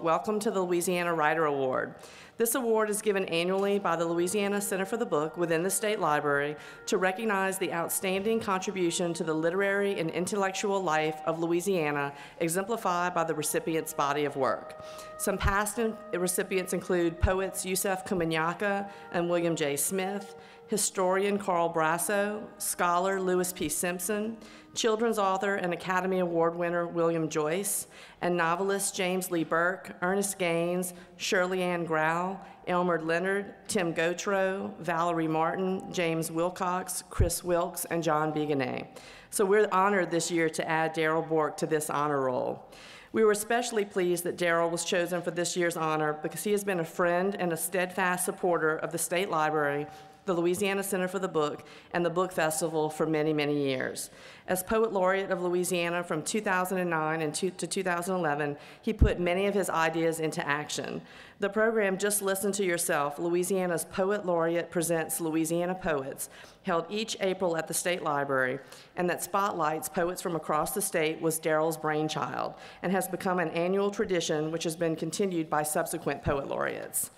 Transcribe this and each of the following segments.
Welcome to the Louisiana Writer Award. This award is given annually by the Louisiana Center for the Book within the State Library to recognize the outstanding contribution to the literary and intellectual life of Louisiana, exemplified by the recipient's body of work. Some past recipients include poets Yusef Komunyakaa and William J. Smith, historian Carl Brasso, scholar Lewis P. Simpson, children's author and Academy Award winner William Joyce, and novelists James Lee Bourque, Ernest Gaines, Shirley Ann Grau, Elmer Leonard, Tim Gautreaux, Valerie Martin, James Wilcox, Chris Wilkes, and John Biganet. So we're honored this year to add Darrell Bourque to this honor roll. We were especially pleased that Darrell was chosen for this year's honor because he has been a friend and a steadfast supporter of the State Library, the Louisiana Center for the Book, and the Book Festival for many, many years. As Poet Laureate of Louisiana from 2009 to 2011, he put many of his ideas into action. The program Just Listen to Yourself, Louisiana's Poet Laureate Presents Louisiana Poets, held each April at the State Library, and that spotlights poets from across the state, was Darrell's brainchild and has become an annual tradition which has been continued by subsequent Poet Laureates.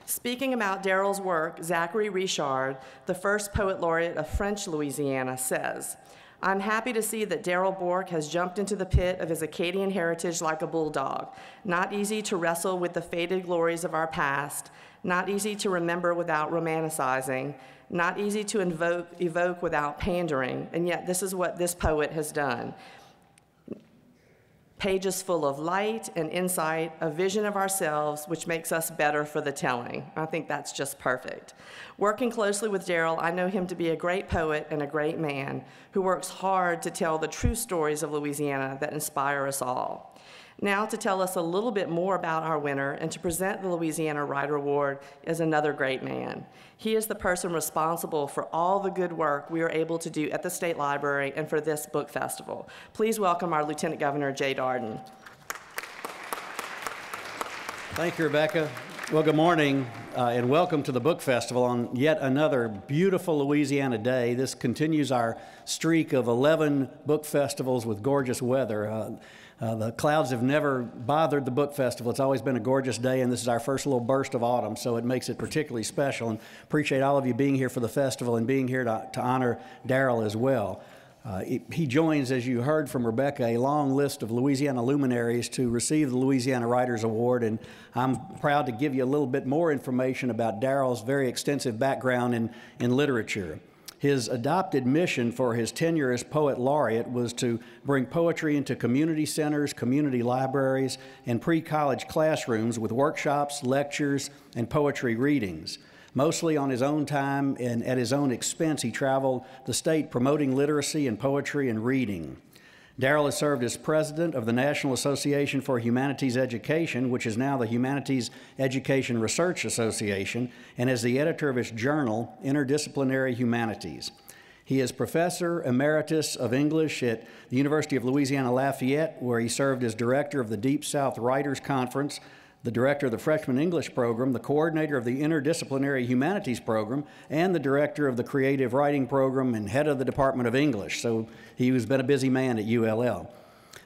Speaking about Darrell's work, Zachary Richard, the first Poet Laureate of French Louisiana, says, "I'm happy to see that Darrell Bourque has jumped into the pit of his Acadian heritage like a bulldog. Not easy to wrestle with the faded glories of our past, not easy to remember without romanticizing, not easy to evoke without pandering, and yet this is what this poet has done. Pages full of light and insight, a vision of ourselves, which makes us better for the telling." I think that's just perfect. Working closely with Darrell, I know him to be a great poet and a great man who works hard to tell the true stories of Louisiana that inspire us all. Now to tell us a little bit more about our winner and to present the Louisiana Writer Award is another great man. He is the person responsible for all the good work we are able to do at the State Library and for this book festival. Please welcome our Lieutenant Governor, Jay Darden. Thank you, Rebecca. Well, good morning and welcome to the Book Festival on yet another beautiful Louisiana day. This continues our streak of 11 book festivals with gorgeous weather. The clouds have never bothered the book festival. It's always been a gorgeous day, and this is our first little burst of autumn, so it makes it particularly special. And appreciate all of you being here for the festival and being here to honor Darrell as well. He joins, as you heard from Rebecca, a long list of Louisiana luminaries to receive the Louisiana Writers Award, and I'm proud to give you a little bit more information about Darrell's very extensive background in literature. His adopted mission for his tenure as Poet Laureate was to bring poetry into community centers, community libraries, and pre-college classrooms with workshops, lectures, and poetry readings. Mostly on his own time and at his own expense, he traveled the state promoting literacy and poetry and reading. Darrell has served as president of the National Association for Humanities Education, which is now the Humanities Education Research Association, and as the editor of its journal, Interdisciplinary Humanities. He is professor emeritus of English at the University of Louisiana Lafayette, where he served as director of the Deep South Writers Conference, the director of the Freshman English Program, the coordinator of the Interdisciplinary Humanities Program, and the director of the Creative Writing Program and head of the Department of English. So he has been a busy man at ULL.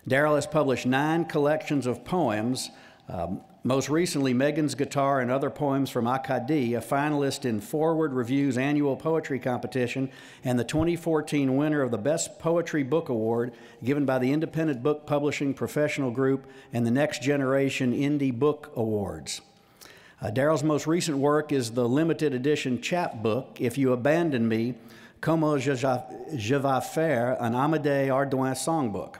Darrell has published 9 collections of poems, most recently Megan's Guitar and Other Poems from Acadie, a finalist in Forward Review's annual poetry competition, and the 2014 winner of the Best Poetry Book Award given by the Independent Book Publishing Professional Group and the Next Generation Indie Book Awards. Darrell's most recent work is the limited edition chapbook, If You Abandon Me, Comment je vais faire, an Amédée Ardouin songbook.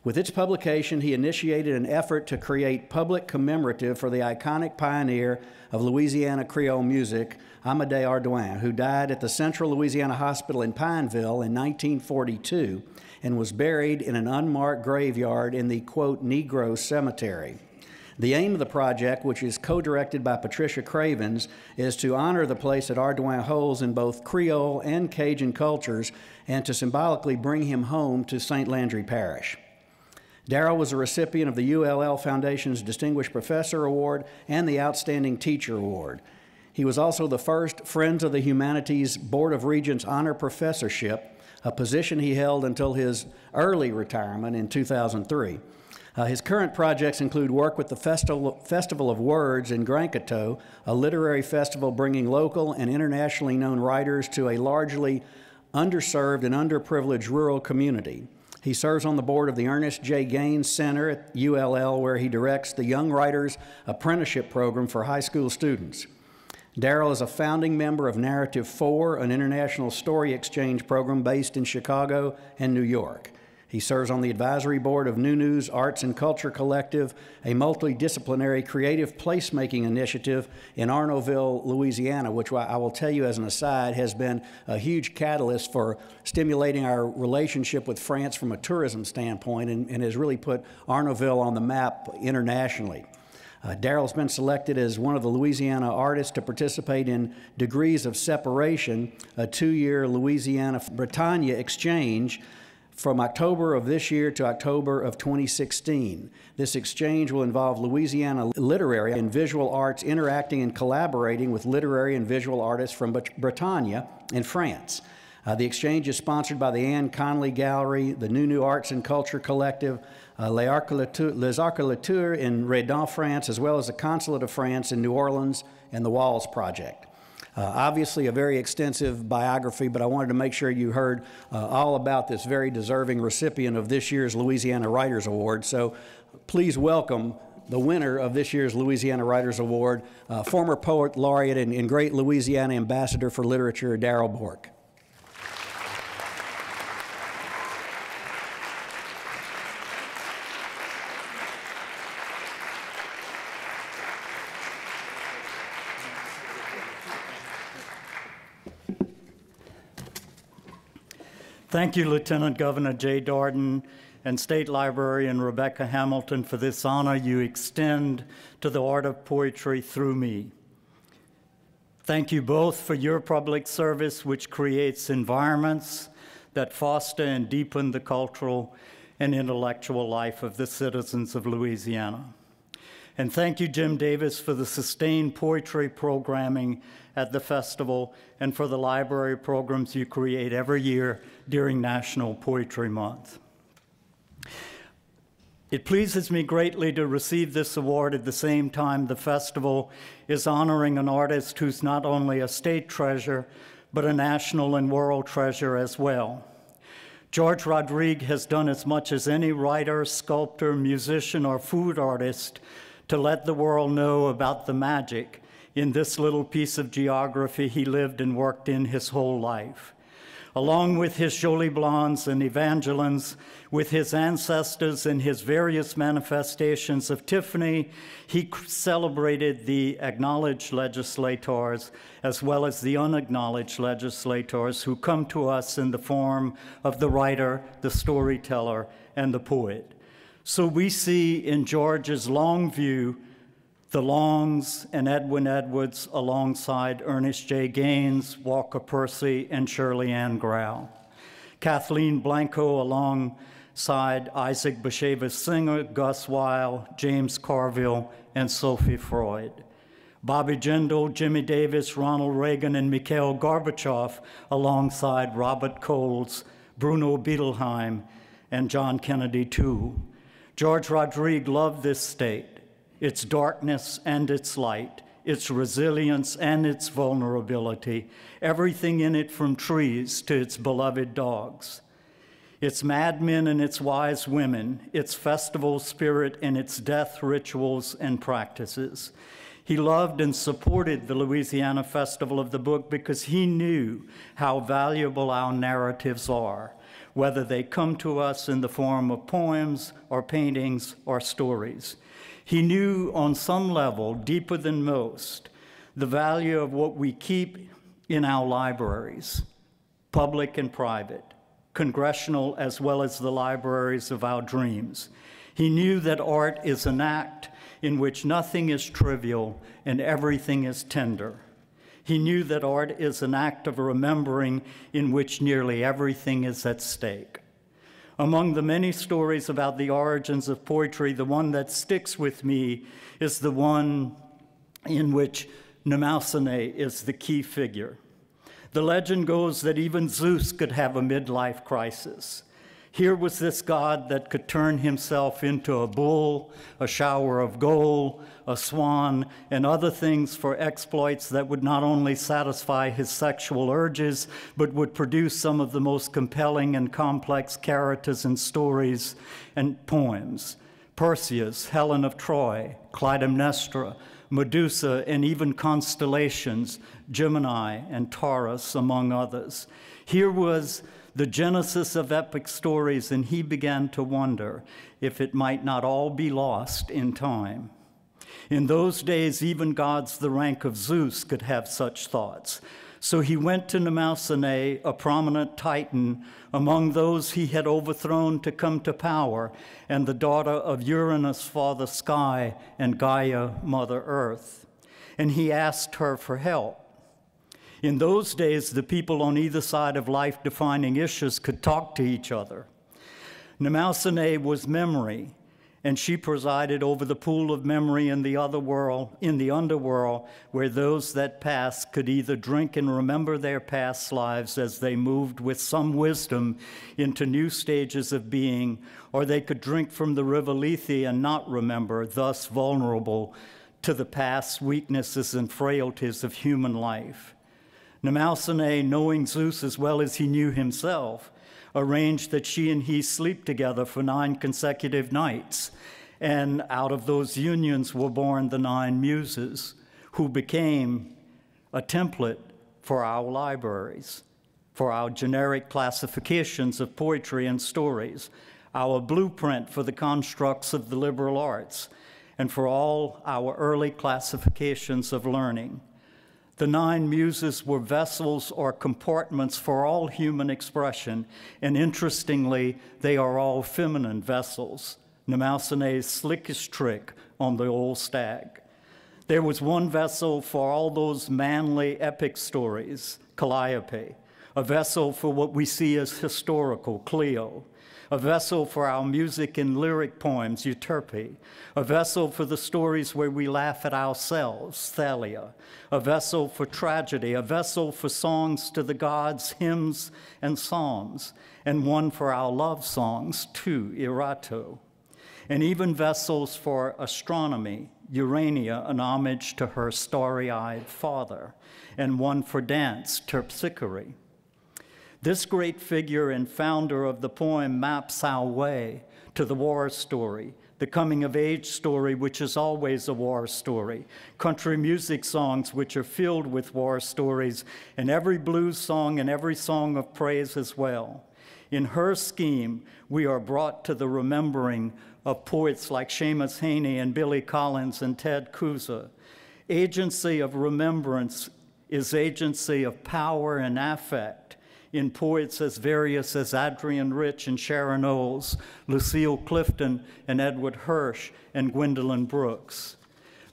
With its publication, he initiated an effort to create public commemorative for the iconic pioneer of Louisiana Creole music, Amédée Ardouin, who died at the Central Louisiana Hospital in Pineville in 1942 and was buried in an unmarked graveyard in the, quote, Negro Cemetery. The aim of the project, which is co-directed by Patricia Cravens, is to honor the place that Ardouin holds in both Creole and Cajun cultures and to symbolically bring him home to St. Landry Parish. Darrell was a recipient of the ULL Foundation's Distinguished Professor Award and the Outstanding Teacher Award. He was also the first Friends of the Humanities Board of Regents Honor Professorship, a position he held until his early retirement in 2003. His current projects include work with the Festival of Words in Grand Coteau, a literary festival bringing local and internationally known writers to a largely underserved and underprivileged rural community. He serves on the board of the Ernest J. Gaines Center at ULL, where he directs the Young Writers Apprenticeship Program for high school students. Darrell is a founding member of Narrative 4, an international story exchange program based in Chicago and New York. He serves on the advisory board of New News Arts and Culture Collective, a multidisciplinary creative placemaking initiative in Arnaudville, Louisiana, which I will tell you as an aside has been a huge catalyst for stimulating our relationship with France from a tourism standpoint and has really put Arnaudville on the map internationally. Darrell's been selected as one of the Louisiana artists to participate in Degrees of Separation, a 2-year Louisiana-Bretagne exchange from October of this year to October of 2016. This exchange will involve Louisiana literary and visual arts interacting and collaborating with literary and visual artists from Bretagne in France. The exchange is sponsored by the Anne Connolly Gallery, the New Arts and Culture Collective, Les Architectures in Redon, France, as well as the Consulate of France in New Orleans and the Walls Project. Obviously a very extensive biography, but I wanted to make sure you heard all about this very deserving recipient of this year's Louisiana Writers Award. So please welcome the winner of this year's Louisiana Writers Award, former poet laureate and great Louisiana ambassador for literature, Darrell Bourque. Thank you, Lieutenant Governor Jay Darden and State Librarian Rebecca Hamilton, for this honor you extend to the art of poetry through me. Thank you both for your public service, which creates environments that foster and deepen the cultural and intellectual life of the citizens of Louisiana. And thank you, Jim Davis, for the sustained poetry programming at the festival and for the library programs you create every year during National Poetry Month. It pleases me greatly to receive this award at the same time the festival is honoring an artist who's not only a state treasure, but a national and world treasure as well. George Rodrigue has done as much as any writer, sculptor, musician, or food artist to let the world know about the magic in this little piece of geography he lived and worked in his whole life. Along with his Jolie Blancs and Evangelines, with his ancestors and his various manifestations of Tiffany, he celebrated the acknowledged legislators as well as the unacknowledged legislators who come to us in the form of the writer, the storyteller, and the poet. So we see in George's long view the Longs and Edwin Edwards alongside Ernest J. Gaines, Walker Percy, and Shirley Ann Grau. Kathleen Blanco alongside Isaac Bashevis Singer, Gus Weil, James Carville, and Sophie Freud. Bobby Jindal, Jimmy Davis, Ronald Reagan, and Mikhail Gorbachev alongside Robert Coles, Bruno Bettelheim, and John Kennedy too. George Rodrigue loved this state, its darkness and its light, its resilience and its vulnerability, everything in it from trees to its beloved dogs, its madmen and its wise women, its festival spirit and its death rituals and practices. He loved and supported the Louisiana Festival of the Book because he knew how valuable our narratives are, whether they come to us in the form of poems or paintings or stories. He knew on some level, deeper than most, the value of what we keep in our libraries, public and private, congressional as well as the libraries of our dreams. He knew that art is an act in which nothing is trivial and everything is tender. He knew that art is an act of remembering in which nearly everything is at stake. Among the many stories about the origins of poetry, the one that sticks with me is the one in which Mnemosyne is the key figure. The legend goes that even Zeus could have a midlife crisis. Here was this God that could turn himself into a bull, a shower of gold, a swan, and other things for exploits that would not only satisfy his sexual urges, but would produce some of the most compelling and complex characters and stories and poems. Perseus, Helen of Troy, Clytemnestra, Medusa, and even constellations, Gemini and Taurus, among others. Here was the genesis of epic stories, and he began to wonder if it might not all be lost in time. In those days, even gods the rank of Zeus could have such thoughts. So he went to Mnemosyne, a prominent Titan, among those he had overthrown to come to power, and the daughter of Uranus, father sky, and Gaia, mother earth. And he asked her for help. In those days, the people on either side of life-defining issues could talk to each other. Mnemosyne was memory, and she presided over the pool of memory in the underworld, where those that passed could either drink and remember their past lives as they moved with some wisdom into new stages of being, or they could drink from the river Lethe and not remember, thus vulnerable to the past weaknesses and frailties of human life. Mnemosyne, knowing Zeus as well as he knew himself, arranged that she and he sleep together for 9 consecutive nights. And out of those unions were born the 9 muses, who became a template for our libraries, for our generic classifications of poetry and stories, our blueprint for the constructs of the liberal arts, and for all our early classifications of learning. The 9 muses were vessels or compartments for all human expression, and interestingly, they are all feminine vessels. Mnemosyne's slickest trick on the old stag. There was one vessel for all those manly epic stories, Calliope, a vessel for what we see as historical, Clio, a vessel for our music and lyric poems, Euterpe, a vessel for the stories where we laugh at ourselves, Thalia, a vessel for tragedy, a vessel for songs to the gods, hymns and psalms, and one for our love songs, too, Erato, and even vessels for astronomy, Urania, an homage to her starry-eyed father, and one for dance, Terpsichore. This great figure and founder of the poem maps our way to the war story, the coming-of-age story, which is always a war story, country music songs, which are filled with war stories, and every blues song and every song of praise as well. In her scheme, we are brought to the remembering of poets like Seamus Heaney and Billy Collins and Ted Kooser. Agency of remembrance is agency of power and affect in poets as various as Adrian Rich and Sharon Olds, Lucille Clifton and Edward Hirsch and Gwendolyn Brooks.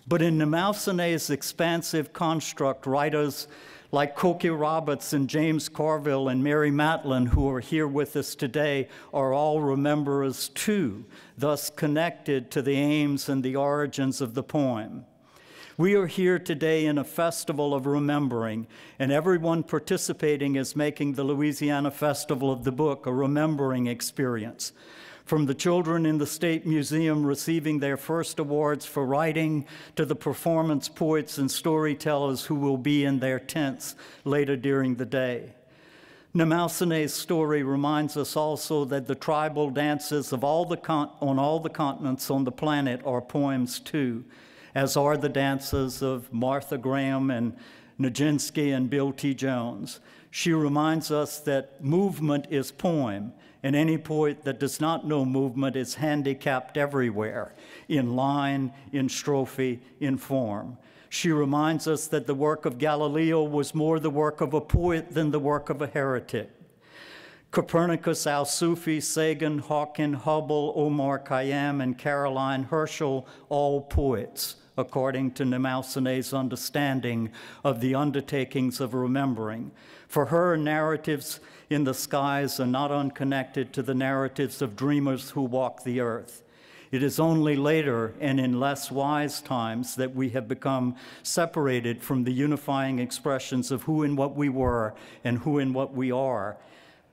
But in Mnemosyne's expansive construct, writers like Cokie Roberts and James Carville and Mary Matlin, who are here with us today, are all rememberers too, thus connected to the aims and the origins of the poem. We are here today in a festival of remembering, and everyone participating is making the Louisiana Festival of the Book a remembering experience. From the children in the State Museum receiving their first awards for writing to the performance poets and storytellers who will be in their tents later during the day. Mnemosyne's story reminds us also that the tribal dances of on all the continents on the planet are poems too, as are the dances of Martha Graham and Nijinsky and Bill T. Jones. She reminds us that movement is poem, and any poet that does not know movement is handicapped everywhere, in line, in strophe, in form. She reminds us that the work of Galileo was more the work of a poet than the work of a heretic. Copernicus, Al-Sufi, Sagan, Hawking, Hubble, Omar Khayyam, and Caroline Herschel, all poets, according to Mnemosyne's understanding of the undertakings of remembering. For her, narratives in the skies are not unconnected to the narratives of dreamers who walk the earth. It is only later and in less wise times that we have become separated from the unifying expressions of who and what we were and who and what we are,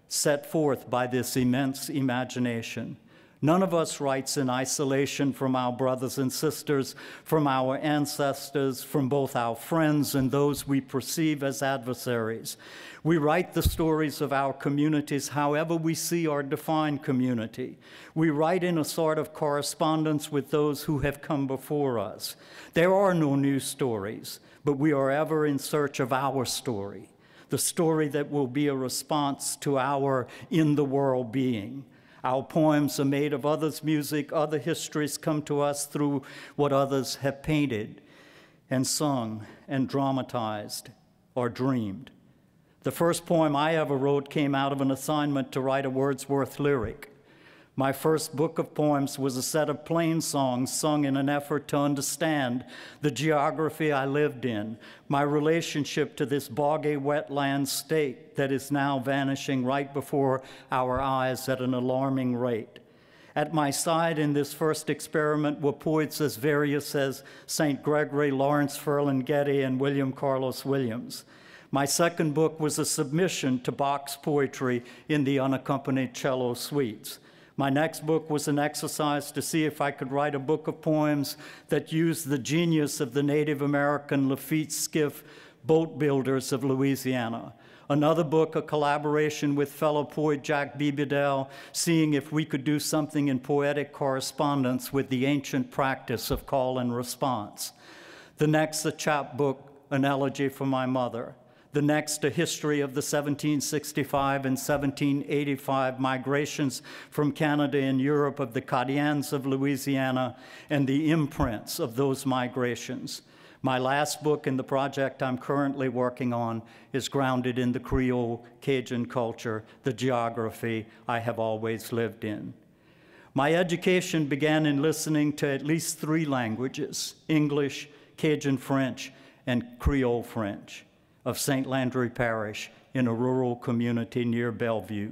set forth by this immense imagination. None of us writes in isolation from our brothers and sisters, from our ancestors, from both our friends and those we perceive as adversaries. We write the stories of our communities however we see or define community. We write in a sort of correspondence with those who have come before us. There are no new stories, but we are ever in search of our story, the story that will be a response to our in-the-world being. Our poems are made of others' music, other histories come to us through what others have painted and sung and dramatized or dreamed. The first poem I ever wrote came out of an assignment to write a Wordsworth lyric. My first book of poems was a set of plain songs sung in an effort to understand the geography I lived in, my relationship to this boggy wetland state that is now vanishing right before our eyes at an alarming rate. At my side in this first experiment were poets as various as St. Gregory, Lawrence Ferlinghetti, and William Carlos Williams. My second book was a submission to Bourque's poetry in the unaccompanied cello suites. My next book was an exercise to see if I could write a book of poems that used the genius of the Native American Lafitte skiff boat builders of Louisiana. Another book, a collaboration with fellow poet Jack B. Bedell, seeing if we could do something in poetic correspondence with the ancient practice of call and response. The next, a chapbook, an elegy for my mother. The next, a history of the 1765 and 1785 migrations from Canada and Europe of the Acadians of Louisiana and the imprints of those migrations. My last book in the project I'm currently working on is grounded in the Creole Cajun culture, the geography I have always lived in. My education began in listening to at least 3 languages, English, Cajun French, and Creole French, of St. Landry Parish in a rural community near Bellevue.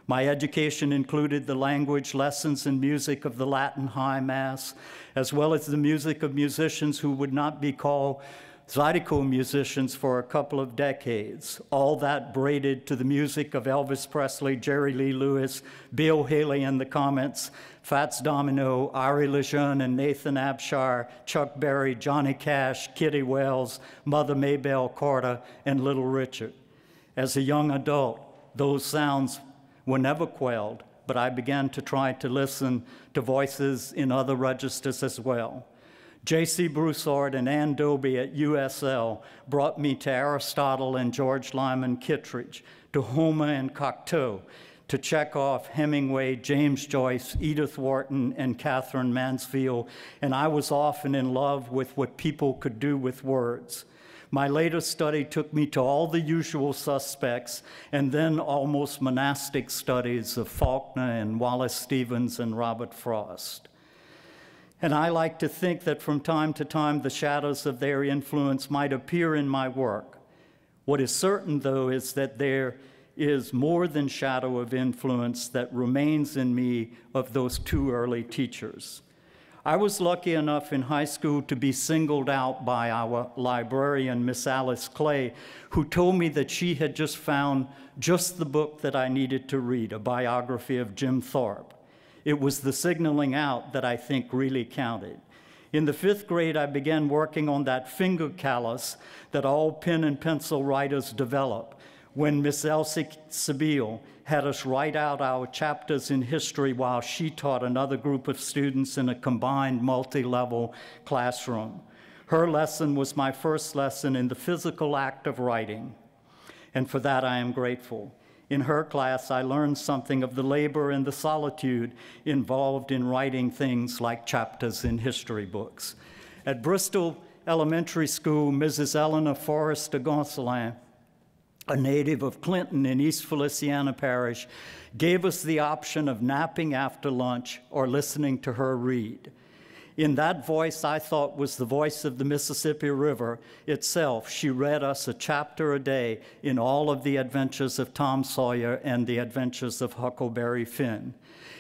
My education included the language, lessons, and music of the Latin High Mass, as well as the music of musicians who would not be called zydeco musicians for a couple of decades, all that braided to the music of Elvis Presley, Jerry Lee Lewis, Bill Haley and the Comets, Fats Domino, Ari Lejeune and Nathan Abshire, Chuck Berry, Johnny Cash, Kitty Wells, Mother Maybelle Carter, and Little Richard. As a young adult, those sounds were never quelled, but I began to try to listen to voices in other registers as well. J.C. Broussard and Ann Doby at USL brought me to Aristotle and George Lyman Kittredge, to Homer and Cocteau, to Chekhov, Hemingway, James Joyce, Edith Wharton, and Catherine Mansfield, and I was often in love with what people could do with words. My later study took me to all the usual suspects, and then almost monastic studies of Faulkner and Wallace Stevens and Robert Frost. And I like to think that from time to time the shadows of their influence might appear in my work. What is certain, though, is that there is more than shadow of influence that remains in me of those 2 early teachers. I was lucky enough in high school to be singled out by our librarian, Miss Alice Clay, who told me that she had just found just the book that I needed to read, a biography of Jim Thorpe. It was the signaling out that I think really counted. In the 5th grade, I began working on that finger callus that all pen and pencil writers develop when Miss Elsie Sabille had us write out our chapters in history while she taught another group of students in a combined multi-level classroom. Her lesson was my first lesson in the physical act of writing, and for that I am grateful. In her class, I learned something of the labor and the solitude involved in writing things like chapters in history books. At Bristol Elementary School, Mrs. Eleanor Forrester Gonsolin, a native of Clinton in East Feliciana Parish, gave us the option of napping after lunch or listening to her read. In that voice I thought was the voice of the Mississippi River itself, she read us a chapter a day in all of the adventures of Tom Sawyer and the adventures of Huckleberry Finn.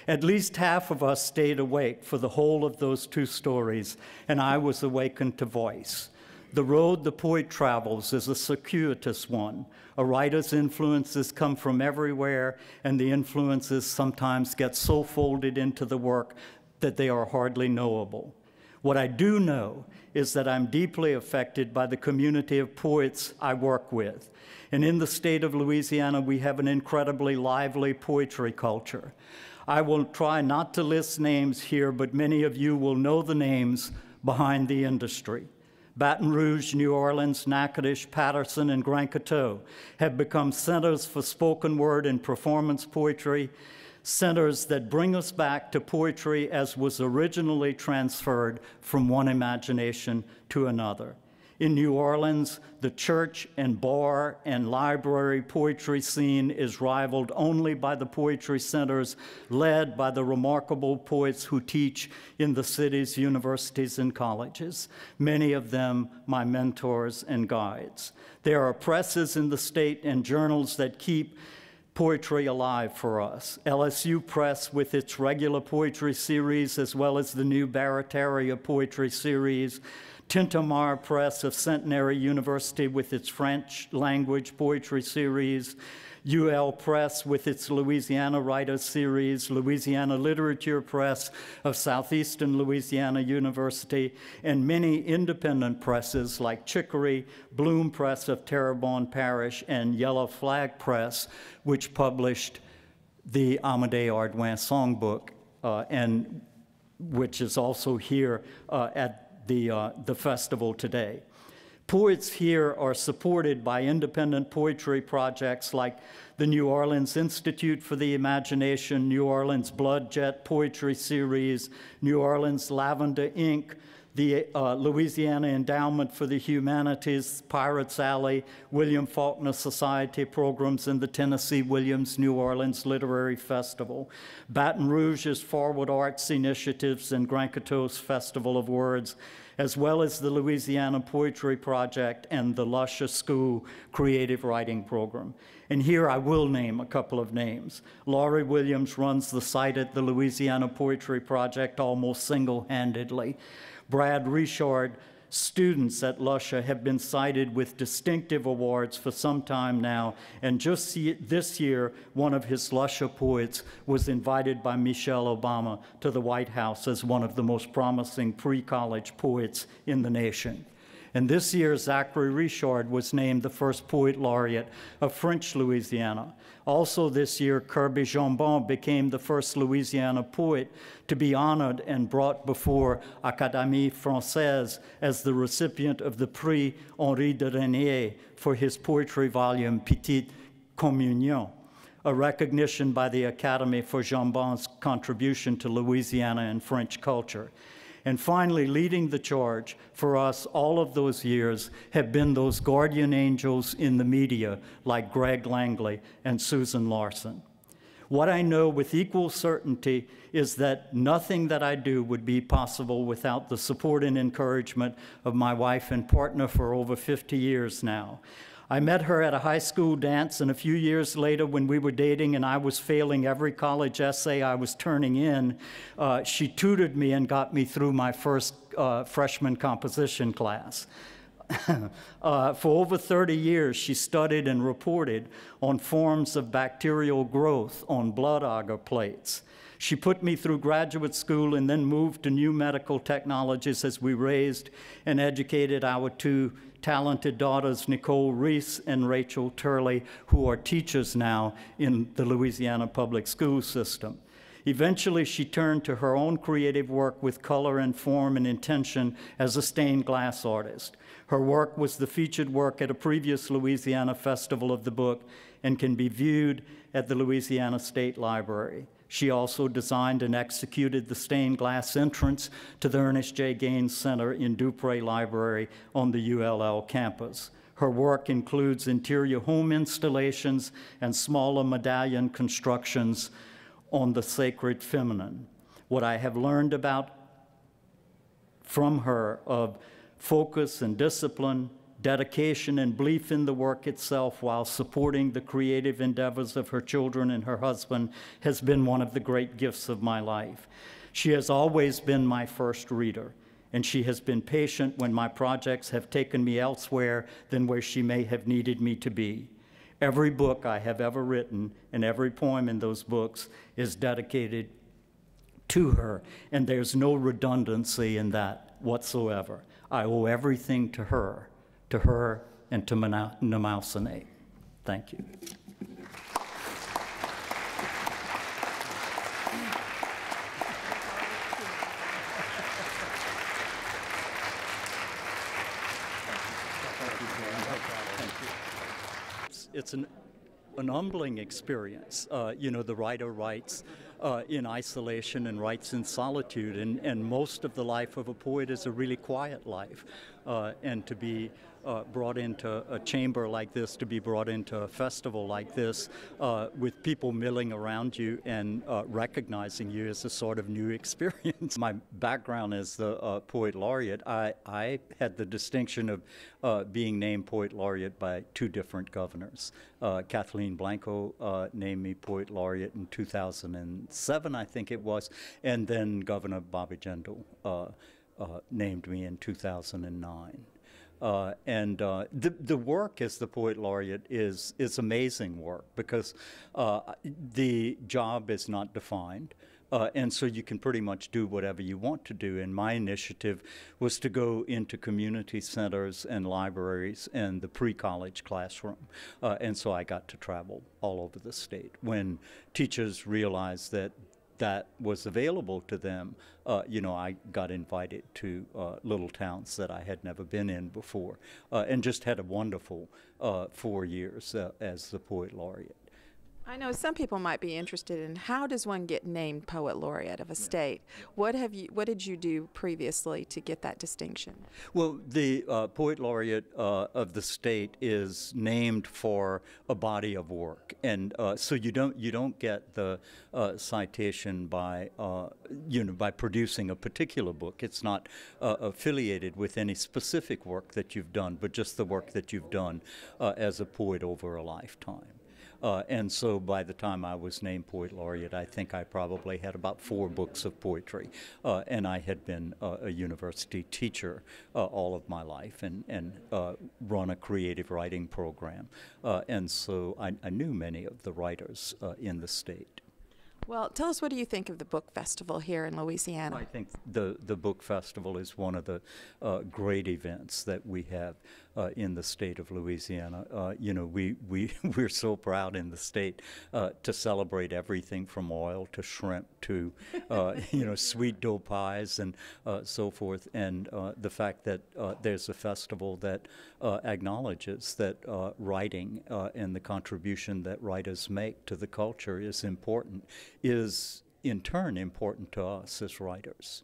At least half of us stayed awake for the whole of those 2 stories, and I was awakened to voice. The road the poet travels is a circuitous one. A writer's influences come from everywhere, and the influences sometimes get so folded into the work that they are hardly knowable. What I do know is that I'm deeply affected by the community of poets I work with. And in the state of Louisiana, we have an incredibly lively poetry culture. I will try not to list names here, but many of you will know the names behind the industry. Baton Rouge, New Orleans, Natchitoches, Patterson, and Grand Coteau have become centers for spoken word and performance poetry, centers that bring us back to poetry as was originally transferred from one imagination to another. In New Orleans, the church and bar and library poetry scene is rivaled only by the poetry centers led by the remarkable poets who teach in the city's universities and colleges, many of them my mentors and guides. There are presses in the state and journals that keep poetry alive for us. LSU Press with its regular poetry series, as well as the new Barataria poetry series, Tintamarre Press of Centenary University with its French language poetry series, UL Press with its Louisiana Writers series, Louisiana Literature Press of Southeastern Louisiana University, and many independent presses like Chicory, Bloom Press of Terrebonne Parish, and Yellow Flag Press, which published the Amédée Ardouin Songbook, and which is also here at the festival today. Poets here are supported by independent poetry projects like the New Orleans Institute for the Imagination, New Orleans Blood Jet Poetry Series, New Orleans Lavender Inc., the Louisiana Endowment for the Humanities, Pirates Alley, William Faulkner Society programs, and the Tennessee Williams New Orleans Literary Festival. Baton Rouge's Forward Arts Initiatives and Grand Coteau's Festival of Words, as well as the Louisiana Poetry Project and the Lusher School Creative Writing Program. And here I will name a couple of names. Laurie Williams runs the site at the Louisiana Poetry Project almost single-handedly. Brad Richard, students at Lusher have been cited with distinctive awards for some time now, and just this year, one of his Lusher poets was invited by Michelle Obama to the White House as one of the most promising pre-college poets in the nation. And this year, Zachary Richard was named the first poet laureate of French Louisiana. Also this year, Kirby Jambon became the first Louisiana poet to be honored and brought before Académie Française as the recipient of the Prix Henri de Régnier for his poetry volume Petite Communion, a recognition by the Academy for Jambon's contribution to Louisiana and French culture. And finally, leading the charge for us all of those years have been those guardian angels in the media like Greg Langley and Susan Larson. What I know with equal certainty is that nothing that I do would be possible without the support and encouragement of my wife and partner for over 50 years now. I met her at a high school dance, and a few years later when we were dating and I was failing every college essay I was turning in, she tutored me and got me through my first freshman composition class. For over 30 years, she studied and reported on forms of bacterial growth on blood agar plates. She put me through graduate school and then moved to new medical technologies as we raised and educated our two talented daughters, Nicole Reese and Rachel Turley, who are teachers now in the Louisiana public school system. Eventually, she turned to her own creative work with color and form and intention as a stained glass artist. Her work was the featured work at a previous Louisiana Festival of the Book and can be viewed at the Louisiana State Library. She also designed and executed the stained glass entrance to the Ernest J. Gaines Center in Dupree Library on the ULL campus. Her work includes interior home installations and smaller medallion constructions on the sacred feminine. What I have learned from her of focus and discipline, dedication and belief in the work itself while supporting the creative endeavors of her children and her husband has been one of the great gifts of my life. She has always been my first reader, and she has been patient when my projects have taken me elsewhere than where she may have needed me to be. Every book I have ever written and every poem in those books is dedicated to her, and there's no redundancy in that whatsoever. I owe everything to her and to Namausane. Thank you. It's an humbling experience. The writer writes in isolation and writes in solitude, and most of the life of a poet is a really quiet life. And to be brought into a chamber like this, to be brought into a festival like this, with people milling around you and recognizing you is a sort of new experience. My background as the Poet Laureate, I had the distinction of being named Poet Laureate by two different governors. Kathleen Blanco named me Poet Laureate in 2007, I think it was, and then Governor Bobby Jindal named me in 2009. The work as the Poet Laureate is amazing work because the job is not defined. And so you can pretty much do whatever you want to do. And my initiative was to go into community centers and libraries and the pre-college classroom. And so I got to travel all over the state. When teachers realized that was available to them, I got invited to little towns that I had never been in before, and just had a wonderful 4 years as the Poet Laureate. I know some people might be interested in how does one get named Poet Laureate of a state? What did you do previously to get that distinction? Well, the Poet Laureate of the state is named for a body of work, and so you don't get the citation by by producing a particular book. It's not affiliated with any specific work that you've done, but just the work that you've done as a poet over a lifetime. And so by the time I was named Poet Laureate, I think I probably had about 4 books of poetry. And I had been a university teacher all of my life and run a creative writing program. And so I knew many of the writers in the state. Well, tell us, what do you think of the book festival here in Louisiana? I think the book festival is one of the great events that we have in the state of Louisiana. We're so proud in the state to celebrate everything from oil to shrimp to sweet dough pies and so forth. And the fact that there's a festival that acknowledges that writing and the contribution that writers make to the culture is important, is in turn important to us as writers.